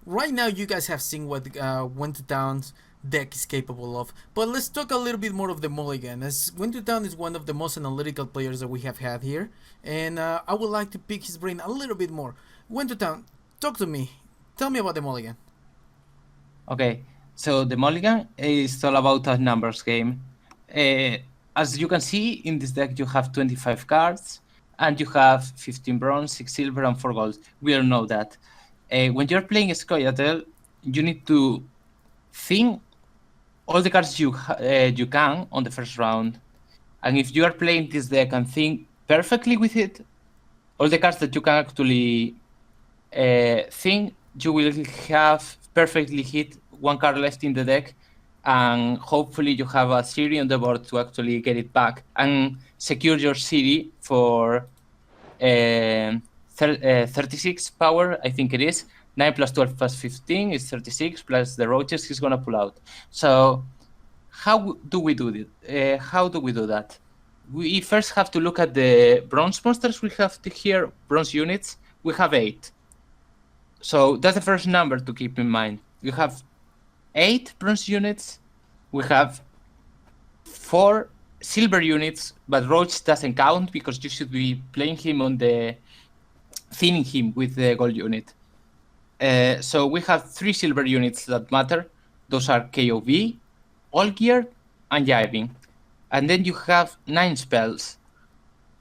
right now you guys have seen what Gwent2town's deck is capable of, but let's talk a little bit more of the Mulligan, as Gwent2town is one of the most analytical players that we have had here, and I would like to pick his brain a little bit more. Gwent2town, talk to me. Tell me about the Mulligan. Okay, so the Mulligan is all about a numbers game. As you can see, in this deck you have 25 cards, and you have 15 bronze, 6 silver, and 4 gold. We all know that. When you're playing Soia'Tael, you need to think all the cards you can on the first round. And if you are playing this deck and think perfectly with it, all the cards that you can actually think, you will have perfectly hit one card left in the deck, and hopefully you have a city on the board to actually get it back and secure your city for 36 power, I think it is. 9 plus 12 plus 15 is 36, plus the roaches he's going to pull out. So how do we do it? How do we do that? We first have to look at the bronze monsters we have here, bronze units. We have 8. So that's the first number to keep in mind. We have 8 bronze units. We have 4 silver units, but Roach doesn't count because you should be playing him on the thinning him with the gold unit. So we have 3 silver units that matter. Those are KOV, All Gear, and Jiving. And then you have 9 spells.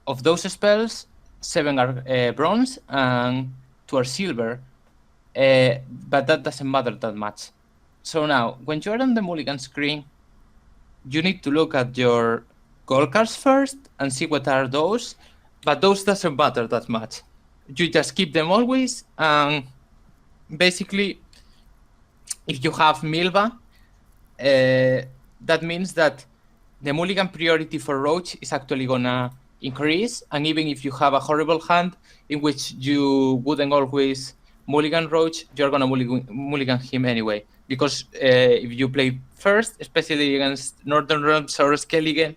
Of those spells, 7 are bronze and 2 are silver. But that doesn't matter that much. So now, when you're on the Mulligan screen, you need to look at your gold cards first and see what are those, but those doesn't matter that much. You just keep them always, and basically, if you have Milva, that means that the Mulligan priority for Roach is actually gonna increase, and even if you have a horrible hand in which you wouldn't always Mulligan Roach, you're gonna Mulligan him anyway. Because if you play first, especially against Northern Realms or Skellige,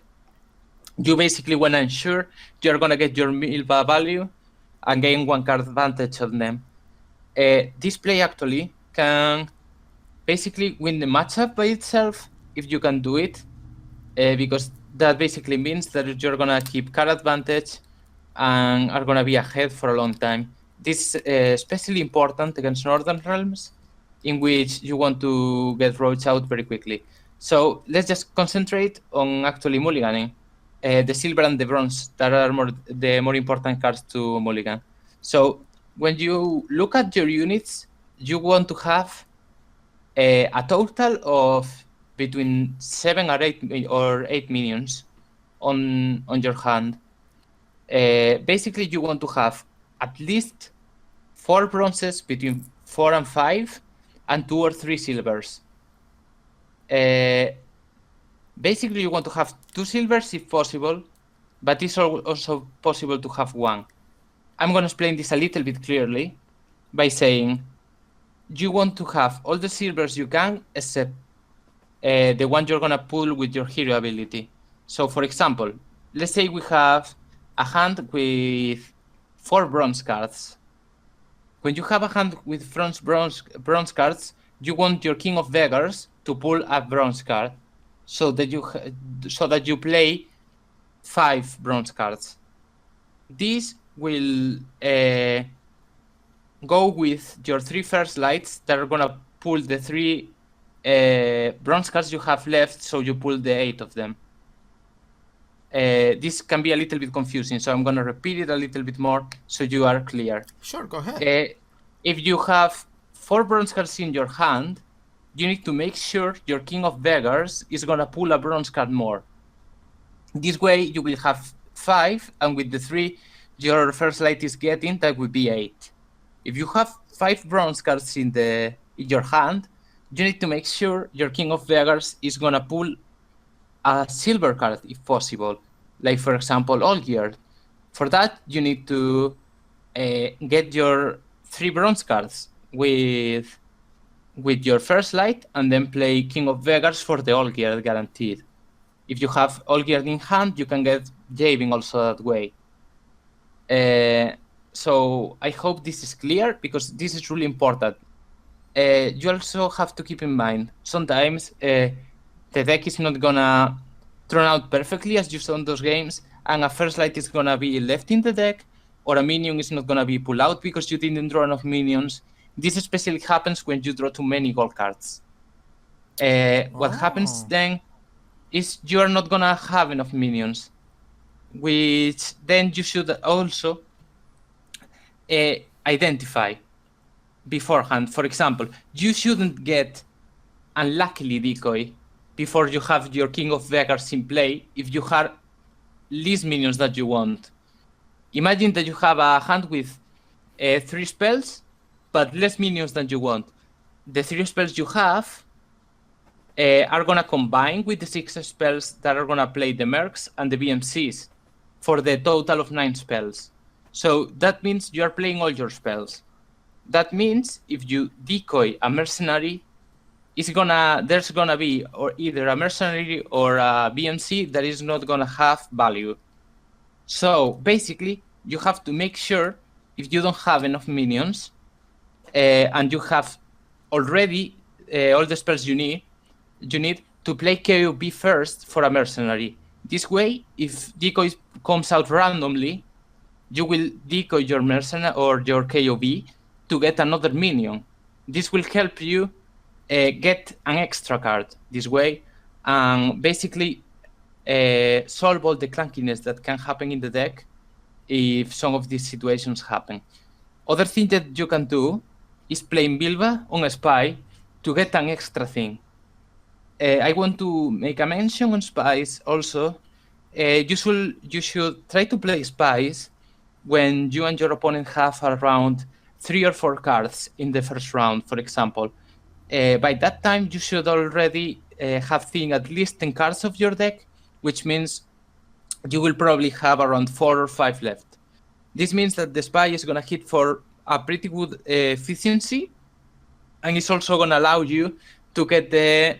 you basically wanna ensure you're gonna get your Milva value and gain 1 card advantage on them. This play actually can basically win the matchup by itself if you can do it, because that basically means that you're gonna keep card advantage and are gonna be ahead for a long time. This is especially important against Northern Realms, in which you want to get Roach out very quickly. So let's just concentrate on actually mulliganing the silver and the bronze that are the more important cards to mulligan. So when you look at your units, you want to have a total of between 7 or 8 minions on your hand. Basically, you want to have at least 4 bronzes, between 4 and 5, and 2 or 3 silvers. Basically, you want to have 2 silvers if possible, but it's also possible to have 1. I'm going to explain this a little bit clearly by saying you want to have all the silvers you can, except the one you're going to pull with your hero ability. So, for example, let's say we have a hand with 4 bronze cards. When you have a hand with bronze cards, you want your King of Beggars to pull a bronze card, so that you play 5 bronze cards. This will go with your 3 first lights that are gonna pull the 3 bronze cards you have left, so you pull the 8 of them. This can be a little bit confusing, so I'm going to repeat it a little bit more so you are clear. Sure, go ahead. If you have 4 bronze cards in your hand, you need to make sure your King of Beggars is going to pull a bronze card more. This way you will have 5, and with the 3 your first light is getting, that would be 8. If you have 5 bronze cards in your hand, you need to make sure your King of Beggars is going to pull a silver card if possible, like for example All Gear. For that, you need to get your 3 bronze cards with your first light, and then play King of Beggars for the All Gear guaranteed. If you have All Gear in hand, you can get Javing also that way. So I hope this is clear, because this is really important. you also have to keep in mind, sometimes the deck is not gonna turn out perfectly as you saw in those games, and a first light is gonna be left in the deck, or a minion is not gonna be pulled out because you didn't draw enough minions. This especially happens when you draw too many gold cards. What happens then is you are not gonna have enough minions, which then you should also identify beforehand. For example, you shouldn't get unluckily decoy before you have your King of Beggars in play if you have least minions that you want. Imagine that you have a hand with 3 spells, but less minions than you want. The 3 spells you have are gonna combine with the 6 spells that are gonna play the Mercs and the BMCs for the total of 9 spells. So that means you are playing all your spells. That means if you decoy a mercenary, there's gonna be or either a mercenary or a BMC that is not gonna have value. So basically, you have to make sure if you don't have enough minions and you have already all the spells you need to play KOB first for a mercenary. This way, if decoy comes out randomly, you will decoy your mercenary or your KOB to get another minion. This will help you get an extra card this way, and basically solve all the clunkiness that can happen in the deck if some of these situations happen. Other thing that you can do is play Milva on a spy to get an extra thing. I want to make a mention on spies also. You should try to play spies when you and your opponent have around 3 or 4 cards in the first round, for example. By that time, you should already have seen at least 10 cards of your deck, which means you will probably have around 4 or 5 left. This means that the spy is going to hit for a pretty good efficiency, and it's also going to allow you to get the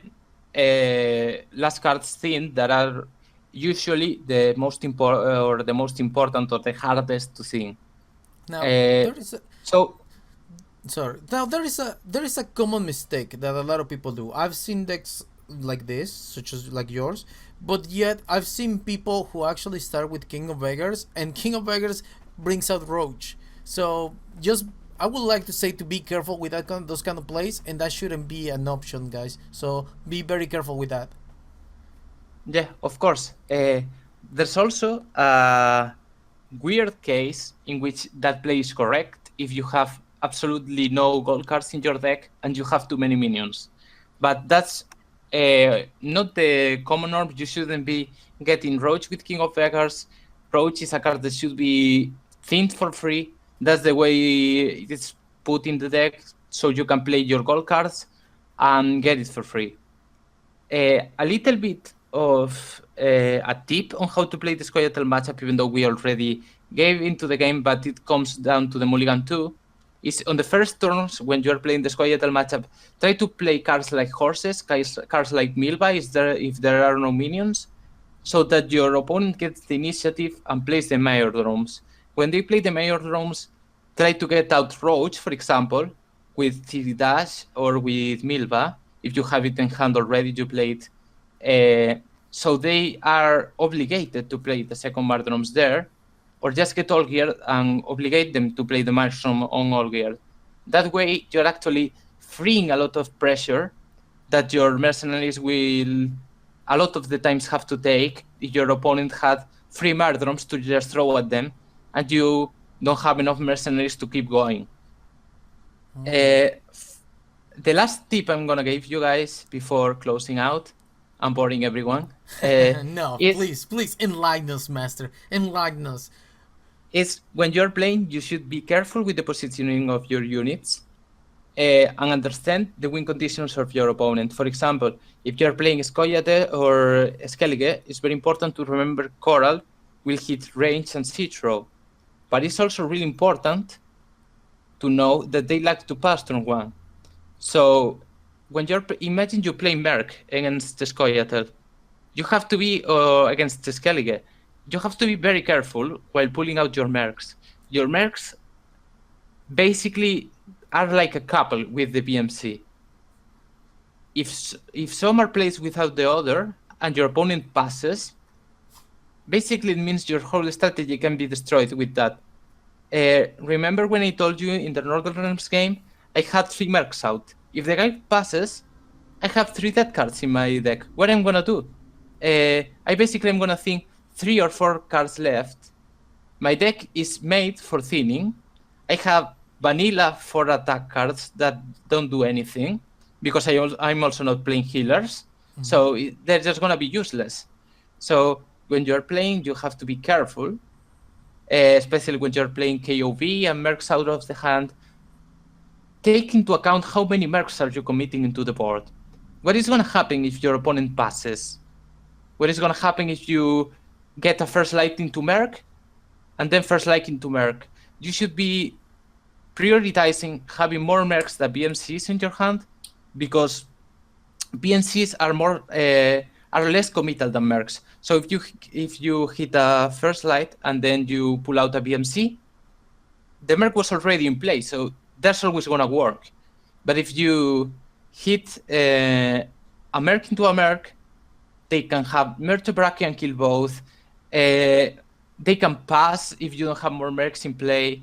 last cards thin that are usually the most important or the hardest to thin. Now there is a, So sorry. Now there is a common mistake that a lot of people do. I've seen decks like this, such as like yours, but yet I've seen people who actually start with King of Beggars, and King of Beggars brings out Roach. So just I would like to say to be careful with those kind of plays, and that shouldn't be an option, guys. So be very careful with that. yeah, of course. There's also a weird case in which that play is correct if you have absolutely no gold cards in your deck and you have too many minions. But that's not the common norm. You shouldn't be getting Roach with King of Beggars. Roach is a card that should be thinned for free. That's the way it's put in the deck, so you can play your gold cards and get it for free. A little bit of a tip on how to play the Soia'Tael matchup, even though we already gave into the game, but it comes down to the Mulligan 2, is on the first turns when you're playing the Soia'Tael matchup, try to play cards like horses, cards like Milva if there are no minions, so that your opponent gets the initiative and plays the Mayor Drones. When they play the Mayor Drones, try to get out Roach, for example, with TD Dash or with Milva. If you have it in hand already, you play it. So they are obligated to play the second Mardroms there, or just get all gear and obligate them to play the Maelstrom on all gear. That way, you're actually freeing a lot of pressure that your mercenaries will a lot of the times have to take if your opponent had 3 Mardroms to just throw at them, and you don't have enough mercenaries to keep going. The last tip I'm gonna give you guys before closing out, I'm boring everyone. No, please enlighten us, Master. Enlighten us. Is when you're playing, you should be careful with the positioning of your units and understand the win conditions of your opponent. For example, if you're playing Soia'Tael or Skellige, it's very important to remember Coral will hit range and siege row. But it's also really important to know that they like to pass turn 1. So when imagine you play Merc against the Soia'Tael, you have to be against the Skellige. You have to be very careful while pulling out your Mercs. Your Mercs basically are like a couple with the BMC. If some are placed without the other and your opponent passes, basically it means your whole strategy can be destroyed with that. Remember when I told you in the Northern Realms game, I had 3 mercs out. If the guy passes, I have 3 dead cards in my deck. What I'm gonna do? I basically am gonna think 3 or 4 cards left. My deck is made for thinning. I have vanilla 4 attack cards that don't do anything because I'm also not playing healers. So they're just gonna be useless. So when you're playing, you have to be careful, especially when you're playing KOV and mercs out of the hand. Take into account how many mercs are you committing into the board. What is gonna happen if your opponent passes? What is gonna happen if you get a first light into merc and then first light into merc? You should be prioritizing having more mercs than BMCs in your hand, because BMCs are less committal than mercs. So if you hit a first light and then you pull out a BMC, the merc was already in place, so that's always gonna work. But if you hit a merc into a merc, they can have merc to Brachia and kill both. They can pass if you don't have more mercs in play.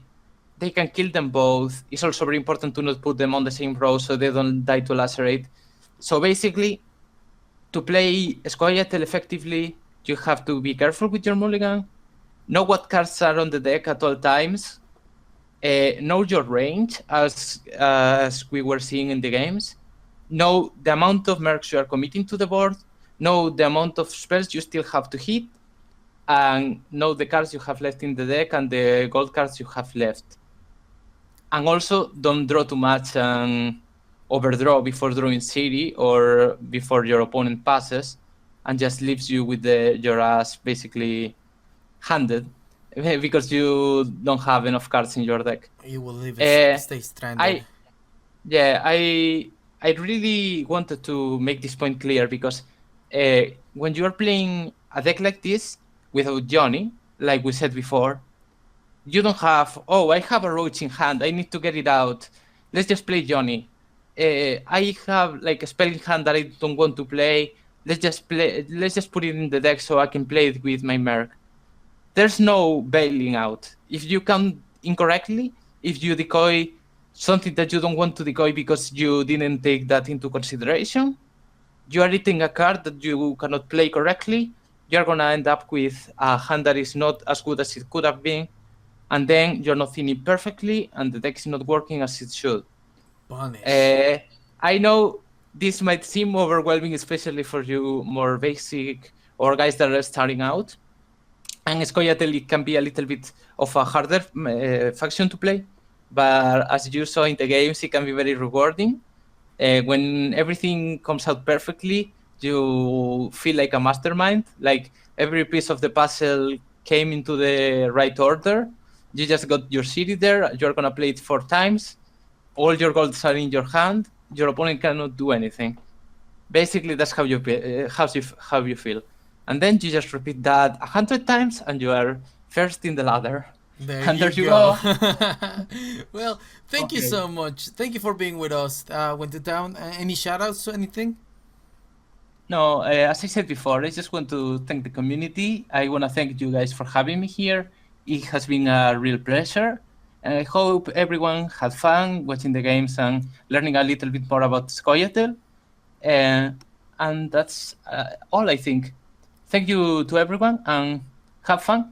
They can kill them both. It's also very important to not put them on the same row so they don't die to lacerate. So basically, to play Soia'Tael effectively, you have to be careful with your mulligan, know what cards are on the deck at all times, know your range, as we were seeing in the games, know the amount of mercs you are committing to the board, know the amount of spells you still have to hit, and know the cards you have left in the deck and the gold cards you have left. And also, don't draw too much and overdraw before drawing city or before your opponent passes, and just leaves you with your ass basically handed because you don't have enough cards in your deck. You will leave it, stay stranded. I really wanted to make this point clear because when you are playing a deck like this without Johnny, like we said before, you don't have, I have a roach in hand, I need to get it out, let's just play Johnny. I have like a spell in hand that I don't want to play, let's just put it in the deck so I can play it with my merc. There's no bailing out. If you count incorrectly, if you decoy something that you don't want to decoy because you didn't take that into consideration, you are eating a card that you cannot play correctly, you're gonna end up with a hand that is not as good as it could have been, and then you're not thinning perfectly, and the deck is not working as it should. Punish. I know this might seem overwhelming, especially for you more basic or guys that are starting out. And Soia'Tael can be a little bit of a harder faction to play, but as you saw in the games, it can be very rewarding. When everything comes out perfectly, you feel like a mastermind, like every piece of the puzzle came into the right order. You just got your city there, you're gonna play it 4 times, all your golds are in your hand, your opponent cannot do anything. Basically, that's how you feel. And then you just repeat that 100 times and you are first in the ladder. There you go. Well, thank you so much. Thank you for being with us. Gwent2town. Any shoutouts or anything? No, as I said before, I just want to thank the community. I want to thank you guys for having me here. It has been a real pleasure. And I hope everyone had fun watching the games and learning a little bit more about Soia'Tael. And that's all, I think. Thank you to everyone and have fun.